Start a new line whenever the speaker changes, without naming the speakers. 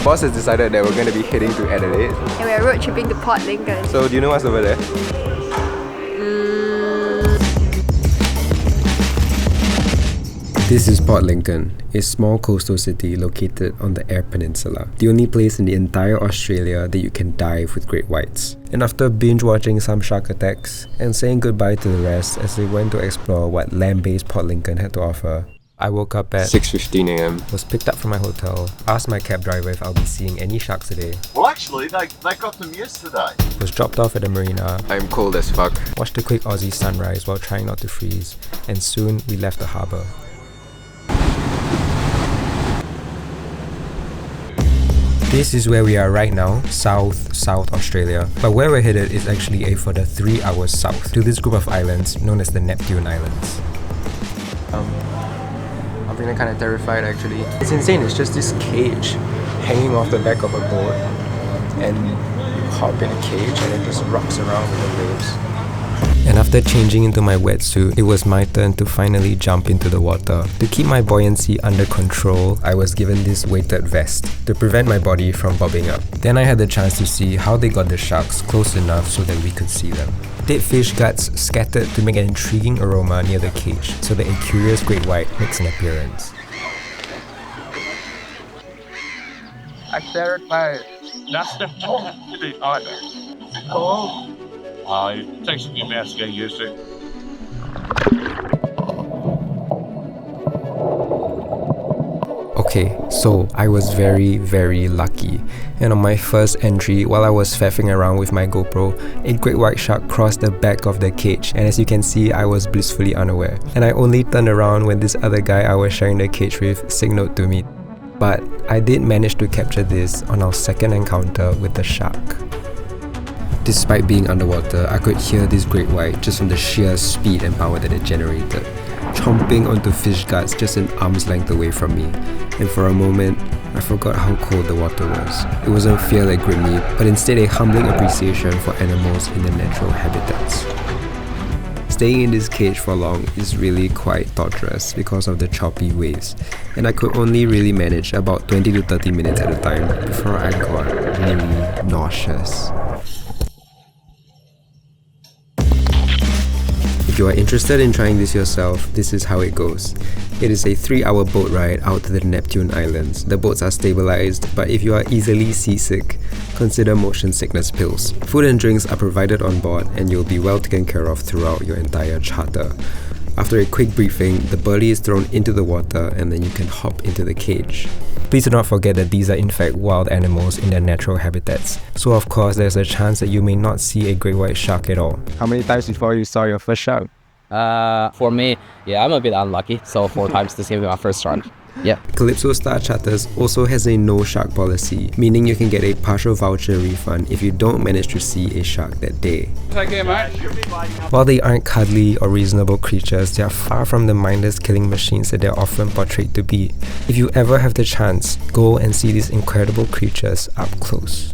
boss has decided that we're going to be heading to Adelaide.
And we're road tripping to Port Lincoln.
So do you know what's over there? This is Port Lincoln, a small coastal city located on the Eyre Peninsula, the only place in the entire Australia that you can dive with great whites. And after binge watching some shark attacks and saying goodbye to the rest as they went to explore what land-based Port Lincoln had to offer, I woke up at 6:15 a.m, was picked up from my hotel, asked my cab driver if I'll be seeing any sharks today.
Well, actually, they got them yesterday.
Was dropped off at the marina. I'm cold as fuck. Watched a quick Aussie sunrise while trying not to freeze, and soon we left the harbour. This is where we are right now, South Australia. But where we're headed is actually a further 3 hours south to this group of islands known as the Neptune Islands. I'm feeling kind of terrified actually. It's insane, it's just this cage hanging off the back of a boat, and you hop in a cage and it just rocks around with the waves. And after changing into my wetsuit, it was my turn to finally jump into the water. To keep my buoyancy under control, I was given this weighted vest to prevent my body from bobbing up. Then I had the chance to see how they got the sharks close enough so that we could see them. Dead fish guts scattered to make an intriguing aroma near the cage, so that a curious great white makes an appearance.
I clarified. That's the Oh. It takes a few minutes to get used to.
Okay, so I was very lucky, and on my first entry, while I was faffing around with my GoPro, a great white shark crossed the back of the cage, and as you can see, I was blissfully unaware. And I only turned around when this other guy I was sharing the cage with signaled to me. But I did manage to capture this on our second encounter with the shark. Despite being underwater, I could hear this great white just from the sheer speed and power that it generated, chomping onto fish guts just an arm's length away from me. And for a moment, I forgot how cold the water was. It wasn't fear that gripped me, but instead a humbling appreciation for animals in their natural habitats. Staying in this cage for long is really quite torturous because of the choppy waves, and I could only really manage about 20 to 30 minutes at a time before I got really nauseous. If you are interested in trying this yourself, this is how it goes. It is a 3-hour boat ride out to the Neptune Islands. The boats are stabilized, but if you are easily seasick, consider motion sickness pills. Food and drinks are provided on board, and you'll be well taken care of throughout your entire charter. After a quick briefing, the burley is thrown into the water and then you can hop into the cage. Please do not forget that these are in fact wild animals in their natural habitats, so of course there's a chance that you may not see a great white shark at all. How many times before you saw your first shark?
For me, yeah, I'm a bit unlucky, so 4 times this will be my first run. Yeah.
Calypso Star Charters also has a no shark policy, meaning you can get a partial voucher refund if you don't manage to see a shark that day. While they aren't cuddly or reasonable creatures, they are far from the mindless killing machines that they're often portrayed to be. If you ever have the chance, go and see these incredible creatures up close.